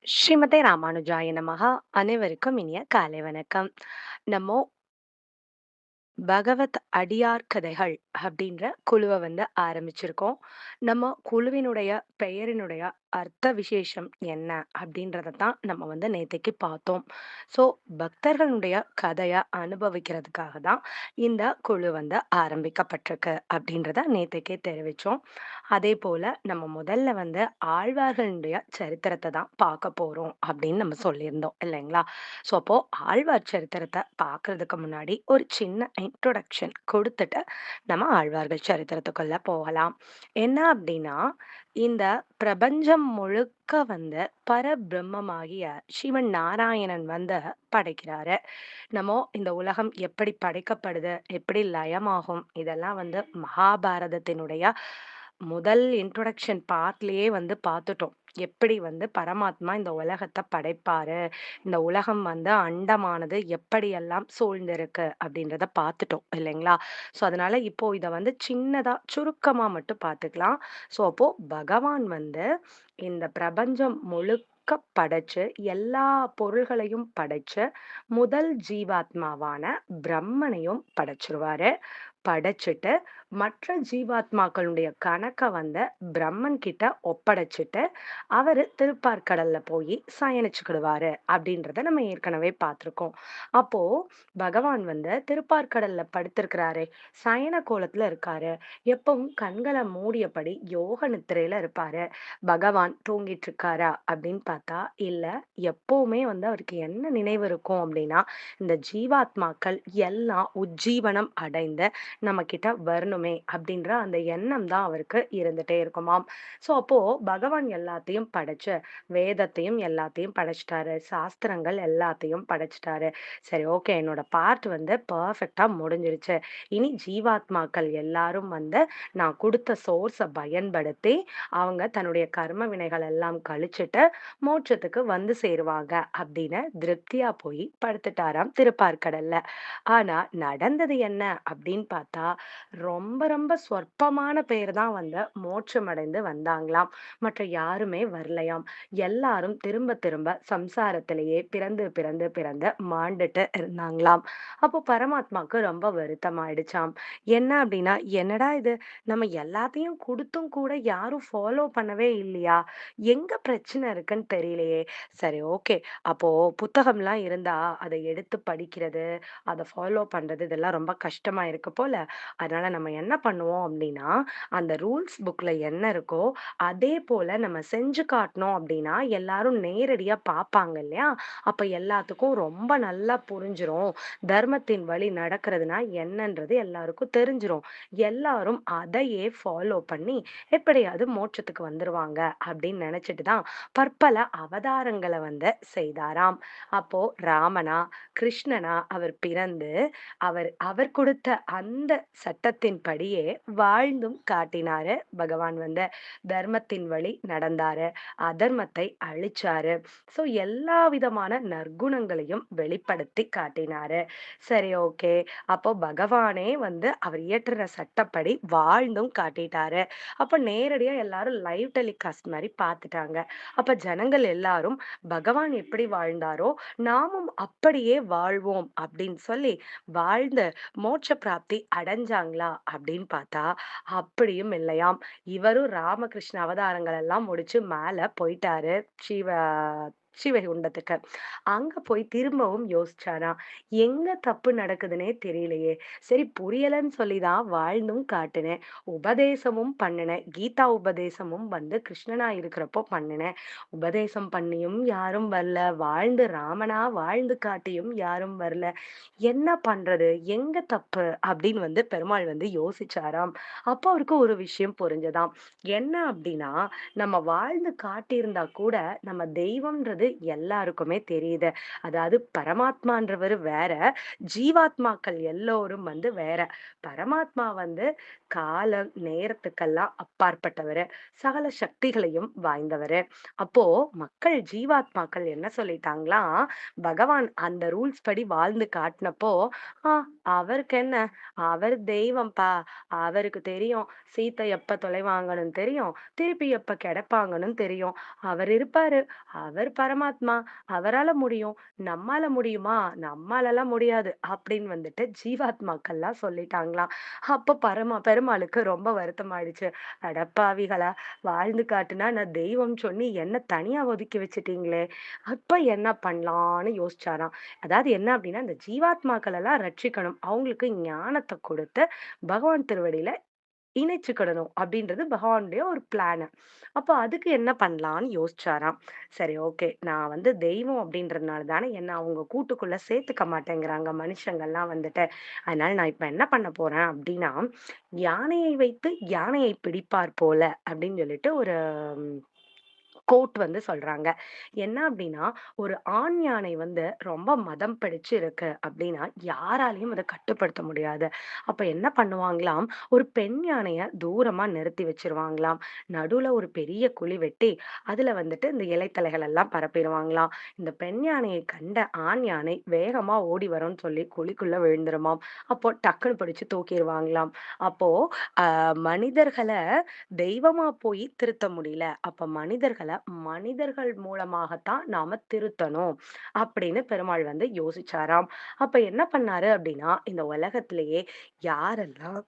ஸ்ரீமதே ராமானுஜாய நமஹ. அனைவருக்கும் இனிய காலை வணக்கம். நம்ம பகவத் அடியார் கதைகள் அப்படின்ற குழுவ ஆரம்பிச்சிருக்கோம். நம்ம குழுவினுடைய பெயரினுடைய அர்த்த விசேஷம் என்ன அப்படின்றத தான் நம்ம நேத்தைக்கு பார்த்தோம். ஸோ பக்தர்களுடைய கதைய அனுபவிக்கிறதுக்காக தான் இந்த குழு ஆரம்பிக்கப்பட்டிருக்கு அப்படின்றத நேத்தைக்கே தெரிவிச்சோம். அதேபோல நம்ம முதல்ல ஆழ்வார்களுடைய சரித்திரத்த தான் பார்க்க போறோம் அப்படின்னு நம்ம சொல்லியிருந்தோம் இல்லைங்களா? ஸோ அப்போ ஆழ்வார் சரித்திரத்த பார்க்கறதுக்கு முன்னாடி ஒரு சின்ன இன்ட்ரோடக்ஷன் குடுத்துட்டு நம்ம ஆழ்வார்கள் சரித்திரத்துக்குள்ள போகலாம். என்ன அப்படின்னா, இந்த பிரபஞ்சம் முழுக்க பரபிரம்மமாகிய சிவன் நாராயணன் படைக்கிறாரு. நம்ம இந்த உலகம் எப்படி படைக்கப்படுது, எப்படி லயமாகும், இதெல்லாம் மகாபாரதத்தினுடைய முதல் இன்ட்ரோடக்ஷன் பார்ட்லயே பார்த்துட்டோம். எப்படி பரமாத்மா இந்த உலகத்த படைப்பாரு, இந்த உலகம் அண்டமானது எப்படியெல்லாம் சூழ்ந்திருக்கு அப்படின்றத பார்த்துட்டோம் இல்லைங்களா? ஸோ அதனால இப்போ இத சின்னதா சுருக்கமா மட்டும் பார்த்துக்கலாம். ஸோ அப்போ பகவான் இந்த பிரபஞ்சம் முழுக்க படைச்சு, எல்லா பொருள்களையும் படைச்சு, முதல் ஜீவாத்மாவான பிரம்மனையும் படைச்சுருவாரு. படைச்சுட்டு, மற்ற ஜீவாத்மாக்களுடைய கணக்க பிரம்மன் கிட்ட ஒப்படைச்சுட்டு, அவரு திருப்பாற்கடல்ல போயி சயனிச்சுக்கிடுவாரு அப்படின்றத நம்ம ஏற்கனவே பார்த்திருக்கோம். அப்போ பகவான் திருப்பாற்கடல்ல படுத்திருக்கிறாரே, சயன கோலத்துல இருக்காரு. எப்பவும் கண்கள மூடியபடி யோக நித்திரையில இருப்பாரு. பகவான் தூங்கிட்டு இருக்காரா அப்படின்னு பார்த்தா, இல்ல. எப்பவுமே அவருக்கு என்ன நினைவு இருக்கும் அப்படின்னா, இந்த ஜீவாத்மாக்கள் எல்லாம் உஜ்ஜீவனம் அடைந்து நம்ம கிட்ட வரணுமே அப்படின்ற அந்த எண்ணம் தான் அவருக்கு இருந்துட்டே இருக்குமாம். ஸோ அப்போ பகவான் எல்லாத்தையும் படைச்சு, வேதத்தையும் எல்லாத்தையும் படைச்சுட்டாரு. சாஸ்திரங்கள் எல்லாத்தையும் படைச்சுட்டாரு. சரி, ஓகே, என்னோட பார்ட் பெர்ஃபெக்ட்டா முடிஞ்சிருச்சு. இனி ஜீவாத்மாக்கள் எல்லாரும் நான் குடுத்த சோர்ஸ பயன்படுத்தி, அவங்க தன்னுடைய கர்ம வினைகள் எல்லாம் கழிச்சுட்டு, மோட்சத்துக்கு சேருவாங்க அப்படின்னு திருப்தியா போய் படுத்துட்டாராம் திருப்பாற்கடல்ல. ஆனா நடந்தது என்ன அப்படின்னு பார்த்தா, ரொம்ப ரொம்ப சொற்பமான பேர் தான் மோட்சம் அடைந்து வந்தாங்களாம். மற்ற யாருமே வரலையாம். எல்லாரும் திரும்ப திரும்ப சம்சாரத்திலேயே பிறந்து பிறந்து பிறந்து மாண்டுட்டு இருந்தாங்களாம். அப்போ பரமாத்மாக்கு ரொம்ப வருத்தமாயிடுச்சாம். என்ன அப்படின்னா, என்னடா இது, நம்ம எல்லாத்தையும் குடுத்தும் கூட யாரும் ஃபாலோ பண்ணவே இல்லையா? எங்க பிரச்சனை இருக்குன்னு தெரியலையே. சரி, ஓகே. அப்போ புத்தகம்லாம் இருந்தா அத எடுத்து படிக்கிறது, அத ஃபாலோ பண்றது இதெல்லாம் ரொம்ப கஷ்டமா இருக்கு போல. அதனால நம்ம என்ன பண்ணுவோம் அப்படின்னா, அந்த ரூல்ஸ் புக்ல என்ன இருக்கோ, அதே போல நம்ம செஞ்சு காட்டுனோம் அப்படின்னா, எல்லாரும் நேரடியா பார்ப்பாங்க இல்லையா? அப்ப எல்லாத்துக்கும் ரொம்ப நல்லா புரிஞ்சிரும். தர்மத்தின் வழி நடக்கிறதுனா என்னன்றது எல்லாருக்கும் தெரிஞ்சிரும். எல்லாரும் அதையே ஃபாலோ பண்ணி எப்படியாவது மோட்சத்துக்கு வந்துருவாங்க அப்படின்னு நினைச்சிட்டு தான் பற்பல அவதாரங்கள செய்தாராம். அப்போ ராமனா, கிருஷ்ணனா அவர் பிறந்து, அவர் அவர் கொடுத்த அந்த சட்டத்தின்படியே வாழ்ந்தும் காட்டினாரு. பகவான் தர்மத்தின் வழி நடந்தாரு. அதர்மத்தை அழிச்சாரு. ஸோ எல்லா விதமான நற்குணங்களையும் வெளிப்படுத்தி காட்டினாரு. சரி, ஓகே. அப்போ பகவானே அவர் இயற்றுற சட்டப்படி வாழ்ந்தும் காட்டிட்டாரு. அப்ப நேரடியா எல்லாரும் லைவ் டெலிகாஸ்ட் மாரி பார்த்துட்டாங்க. அப்ப ஜனங்கள் எல்லாரும் பகவான் எப்படி வாழ்ந்தாரோ, நாமும் அப்படியே வாழ்வோம் அப்படின்னு சொல்லி வாழ்ந்து மோட்ச பிராப்தி அடைஞ்சாங்களா அப்படின்னு பார்த்தா, அப்படியும் இல்லையாம். இவரும் ராமகிருஷ்ண அவதாரங்கள் எல்லாம் முடிச்சு மேல போயிட்டாரு. சிவ ஸ்ரீவைகுண்டத்துக்கு. அங்க போய் திரும்பவும் யோசிச்சாராம். எங்க தப்பு நடக்குதுன்னே தெரியலையே. சரி, புரியலன்னு சொல்லி தான் வாழ்ந்தும் காட்டுனேன். உபதேசமும் பண்ணுனேன். கீதா உபதேசமும் கிருஷ்ணனா இருக்கிறப்போ பண்ணுனேன். உபதேசம் பண்ணியும் யாரும் வரல. வாழ்ந்து ராமனா வாழ்ந்து காட்டியும் யாரும் வரல. என்ன பண்றது? எங்க தப்பு? அப்படின்னு பெருமாள் யோசிச்சாராம். அப்போ அவருக்கு ஒரு விஷயம் புரிஞ்சதாம். என்ன அப்படின்னா, நம்ம வாழ்ந்து காட்டியிருந்தா கூட நம்ம தெய்வம்ன்றது அப்படின்றது எல்லாருக்குமே தெரியுது. அதாவது பரமாத்மான்றவரு வேற, ஜீவாத்மாக்கள் எல்லோரும் வந்து வேற. பரமாத்மா வந்து காலம், நேரத்துக்கெல்லாம் அப்பாற்பட்டவரு. சகல சக்திகளையும் வாய்ந்தவரு. அப்போ மக்கள் ஜீவாத்மாக்கள் என்ன சொல்லிட்டாங்களாம், பகவான் அந்த ரூல்ஸ் படி வாழ்ந்து காட்டுனப்போ, "ஆ அவருக்கு என்ன? அவர் தெய்வம்ப்பா. அவருக்கு தெரியும். சீத்தை எப்ப தொலைவாங்கன்னு தெரியும். திருப்பி எப்ப கிடைப்பாங்கன்னு தெரியும். அவர் இருப்பாரு. அவர் பரமாத்மா. அவரால முடியும். நம்மால முடியுமா? நம்மாலலாம் முடியாது." அப்படின்னு வந்துட்டு ஜீவாத்மாக்கள்லாம் சொல்லிட்டாங்களாம். அப்ப பெருமாளுக்கு ரொம்ப வருத்தமாயிடுச்சு. அடப்பாவிகளா! வாழ்ந்து காட்டுனா நான் தெய்வம் சொல்லி என்ன தனியா ஒதுக்கி வச்சுட்டீங்களே! அப்ப என்ன பண்ணலான்னு யோசிச்சாராம். அதாவது என்ன அப்டின்னா, இந்த ஜீவாத்மாக்கள் எல்லாம் ரட்சிக்கணும். அவங்களுக்கு ஞானத்த குடுத்து பகவான் திருவடியில இணைச்சுக்கிடணும் அப்டின்றது பகவானுடைய ஒரு பிளானு. அப்ப அதுக்கு என்ன பண்ணலான்னு யோசிச்சாராம். சரி ஓகே. நான் வந்து தெய்வம் அப்டின்றதுனால தானே என்ன அவங்க கூட்டுக்குள்ள சேர்த்துக்க மாட்டேங்கிறாங்க மனுஷங்கள்லாம் வந்துட்டு. அதனால நான் இப்ப என்ன பண்ண போறேன் அப்டின்னா, யானையை வைத்து யானையை பிடிப்பார் போல அப்டின்னு சொல்லிட்டு ஒரு கோட் வந்து சொல்றாங்க. என்ன அப்டின்னா, ஒரு ஆண் யானை வந்து ரொம்ப மதம் பிடிச்சு இருக்கு அப்டின்னா, யாராலயும் அத கட்டுப்படுத்த முடியாது. அப்ப என்ன பண்ணுவாங்களாம், ஒரு பெண் யானைய தூரமா நிறுத்தி வச்சுருவாங்களாம். நடுவுல ஒரு பெரிய குழி வெட்டி, அதுல வந்துட்டு இந்த இலைத்தழைகள் எல்லாம் பரப்பிருவாங்களாம். இந்த பெண் யானையை கண்ட ஆண் யானை வேகமா ஓடி வரும்னு சொல்லி குழிக்குள்ள விழுந்துருமாம். அப்போ டக்குனு பிடிச்சு தூக்கிருவாங்களாம். அப்போ மனிதர்கள தெய்வமா போய் திருத்த முடியல. அப்ப மனிதர்கள் மூலமாகத்தான் நாம திருத்தணும். அப்படின்னு பெருமாள் வந்து யோசிச்சாராம். அப்ப என்ன பண்ணாரு அப்படின்னா, இந்த உலகத்திலேயே யாரெல்லாம்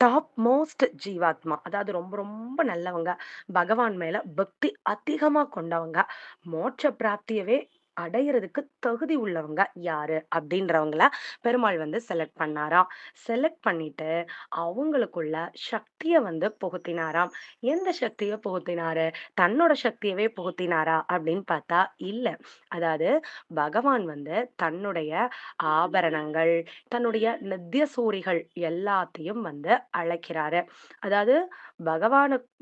டாப் மோஸ்ட் ஜீவாத்மா, அதாவது ரொம்ப ரொம்ப நல்லவங்க, பகவான் மேல பக்தி அதிகமா கொண்டவங்க, மோட்ச பிராப்தியவே அடையறதுக்கு தகுதி உள்ளவங்க யாரு? அப்படின்றவங்கள பெருமாள் வந்து செலக்ட் பண்ணாராம். செலக்ட் பண்ணிட்டு அவங்களுக்குள்ள சக்திய வந்து புகுத்தினாராம். எந்த சக்திய புகுத்தினாரு? தன்னோட சக்தியவே புகுத்தினாரா? அப்படின்னு பார்த்தா இல்ல. அதாவது பகவான் வந்து தன்னுடைய ஆபரணங்கள், தன்னுடைய நித்திய சூரிகள் எல்லாத்தையும் வந்து அழைக்கிறாரு. அதாவது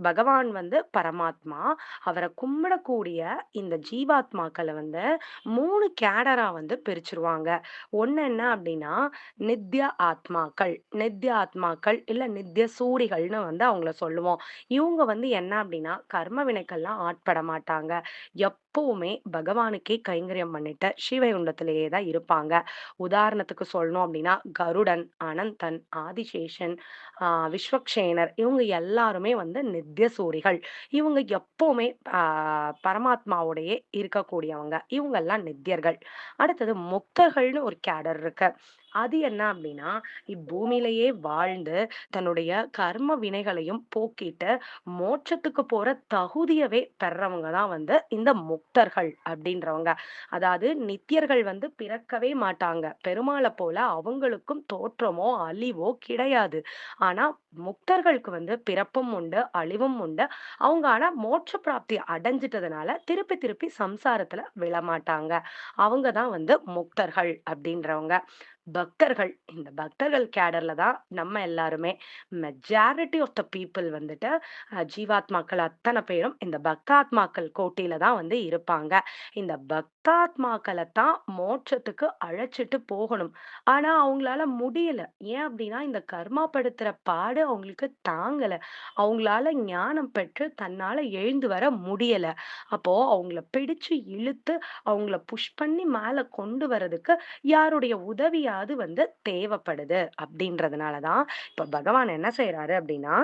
பகவான் வந்து பரமாத்மா. அவர கும்பிடக்கூடிய இந்த ஜீவாத்மாக்கள வந்து 3 கேடரா வந்து பிரிச்சுருவாங்க. ஒண்ணு என்ன அப்டின்னா, நித்ய ஆத்மாக்கள். நித்ய ஆத்மாக்கள் இல்ல நித்ய சூரிகள்னு வந்து அவங்கள சொல்லுவோம். இவங்க வந்து என்ன அப்டின்னா, கர்ம வினைக்கெல்லாம் ஆட்பட மாட்டாங்க. எப்பவுமே பகவானுக்கே கைங்கரியம் பண்ணிட்டு ஸ்ரீவைகுண்டத்திலேயே தான் இருப்பாங்க. உதாரணத்துக்கு சொல்லணும் அப்டின்னா, கருடன், அனந்தன், ஆதிசேஷன், விஸ்வக்சேனர் இவங்க எல்லாருமே வந்து நித்ய சூரிகள். இவங்க எப்பவுமே ஆ பரமாத்மாவோடயே இருக்கக்கூடியவங்க. இவங்கெல்லாம் நித்யர்கள். அடுத்தது முக்தர்கள்னு ஒரு கேடர் இருக்கு. அது என்ன அப்டின்னா, இப்பூமியிலேயே வாழ்ந்து தன்னுடைய கர்ம வினைகளையும் போக்கிட்டு, மோட்சத்துக்கு போற தகுதியவே பெறவங்க தான் வந்து இந்த முக்தர்கள் அப்டின்றவங்க. அதாவது நித்தியர்கள் வந்து பிறக்கவே மாட்டாங்க. பெருமாள போல அவங்களுக்கும் தோற்றமோ, அழிவோ கிடையாது. ஆனா முக்தர்களுக்கு வந்து பிறப்பும் உண்டு, அழிவும் உண்டு. அவங்க ஆனா மோட்ச பிராப்தி அடைஞ்சிட்டதுனால, திருப்பி திருப்பி சம்சாரத்துல விழமாட்டாங்க. அவங்க தான் வந்து முக்தர்கள் அப்டின்றவங்க. பக்தர்கள். இந்த பக்தர்கள் கேடர்ல தான் நம்ம எல்லாருமே. மெஜாரிட்டி ஆஃப் த பீப்பிள் வந்துட்டு ஜீவாத்மாக்கள் அத்தன பேரும் இந்த பக்தாத்மாக்கள் கோட்டியில தான் வந்து இருப்பாங்க. இந்த பக்தாத்மாக்கள தான் மோட்சத்துக்கு அழைச்சிட்டு போகணும். ஆனா அவங்களால முடியல. ஏன் அப்டின்னா, இந்த கர்மா படுத்துற பாடு அவங்களுக்கு தாங்கல. அவங்களால ஞானம் பெற்று தன்னால எழுந்து வர முடியல. அப்போ அவங்கள பிடிச்சு இழுத்து, அவங்கள புஷ் பண்ணி மேல கொண்டு வரதுக்கு யாருடைய உதவியாவது வந்து தேவைப்படுது. அப்டின்றதுனால தான் இப்ப பகவான் என்ன செய்றாரு அப்டின்னா,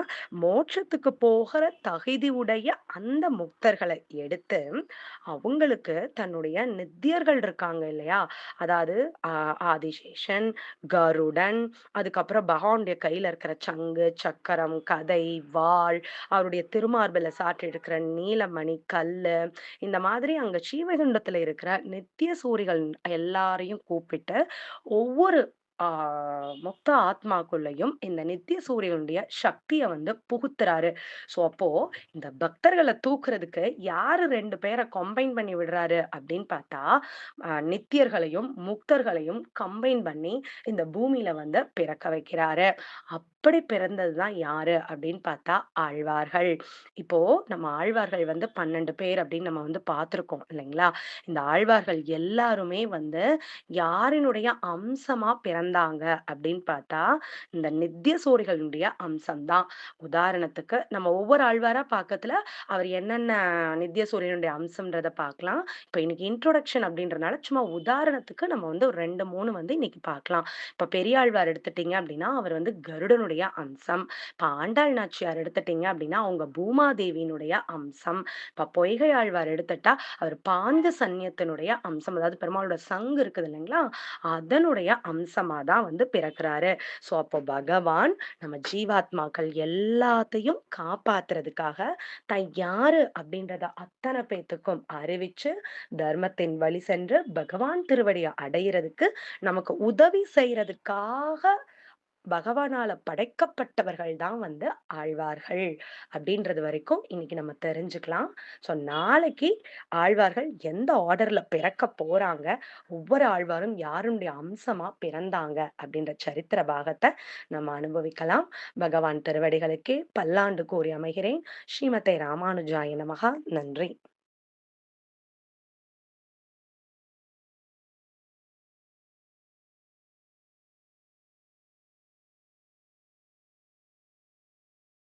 மோட்சத்துக்கு போகிற தகுதி உடைய அந்த முக்தர்கள எடுத்து, அவங்களுக்கு தன்னுடைய நித்தியர்கள் இருக்காங்க இல்லையா? அதாவது ஆ ஆதிசேஷன், கருடன், அதுக்கப்புறம் பகவானுடைய கையில இருக்கிற சங்கு, சக்கரம், கதை, வாள், அவருடைய திருமார்புல சாற்றியிருக்கிற நீலமணி, கல்லு, இந்த மாதிரி அங்க ஸ்ரீவைகுண்டத்துல இருக்கிற நித்திய சூரிகள் எல்லாரையும் கூப்பிட்டு, ஒவ்வொரு ஆ மொத்த ஆத்மாக்குள்ளயும் இந்த நித்திய சூரியனுடைய சக்திய வந்து புகுத்துறாரு. ஸோ, அப்போ இந்த பக்தர்கள தூக்குறதுக்கு யாரு 2 பேர கம்பைன் பண்ணி விடுறாரு அப்படின்னு பார்த்தா, நித்தியர்களையும், முக்தர்களையும் கம்பைன் பண்ணி இந்த பூமியில வந்து பிறக்க வைக்கிறாரு. அப்படி பிறந்தது தான் யாரு அப்படின்னு பார்த்தா ஆழ்வார்கள். இப்போ நம்ம ஆழ்வார்கள் வந்து 12 பேர் அப்படின்னு நம்ம வந்து பார்த்துருக்கோம் இல்லைங்களா? இந்த ஆழ்வார்கள் எல்லாருமே வந்து யாரினுடைய அம்சமா பிறந்தாங்க அப்படின்னு பார்த்தா, இந்த நித்திய சூரிகளுடைய அம்சம் தான். உதாரணத்துக்கு நம்ம ஒவ்வொரு ஆழ்வாரா பாக்கத்துல, அவர் என்னென்ன நித்திய சூரியனுடைய அம்சம்ன்றத பார்க்கலாம். இப்ப இன்னைக்கு இன்ட்ரோடக்ஷன் அப்படின்றனால சும்மா உதாரணத்துக்கு நம்ம வந்து ஒரு 2, 3 வந்து இன்னைக்கு பார்க்கலாம். இப்ப பெரியாழ்வார் எடுத்துட்டீங்க அப்படின்னா, அவர் வந்து கருடனுடைய அம்சம். இப்ப ஆண்டாள் நாச்சியார் எடுத்துட்டீங்க அப்படின்னா, அவங்க பூமாதேவியினுடைய அம்சம். இப்ப பொய்கை ஆழ்வார் எடுத்துட்டா, அவர் பாஞ்ச சன்னியத்தினுடைய அம்சம். அதாவது பெருமாளோட சங்கு இருக்குது இல்லைங்களா? அதனுடைய அம்சமா தான் வந்து பிறக்குறாரு. ஸோ அப்போ பகவான் நம்ம ஜீவாத்மாக்கள் எல்லாத்தையும் காப்பாத்துறதுக்காக தான் யாரு அப்படின்றத அத்தன பேத்துக்கும் அறிவிச்சு, தர்மத்தின் வழி சென்று பகவான் திருவடிய அடையறதுக்கு நமக்கு உதவி செய்றதுக்காக பகவானால படைக்கப்பட்டவர்கள் தான் வந்து ஆழ்வார்கள். அப்படின்றது வரைக்கும் இன்னைக்கு நம்ம தெரிஞ்சுக்கலாம். ஸோ நாளைக்கு ஆழ்வார்கள் எந்த ஆர்டர்ல பிறக்கப் போறாங்க, ஒவ்வொரு ஆழ்வாரும் யாருடைய அம்சமா பிறந்தாங்க அப்படின்ற சரித்திர பாகத்த நம்ம அனுபவிக்கலாம். பகவான் திருவடிகளுக்கே பல்லாண்டு கூறி அமைகிறேன். ஸ்ரீமதே ராமானுஜாய நமஹ. நன்றி.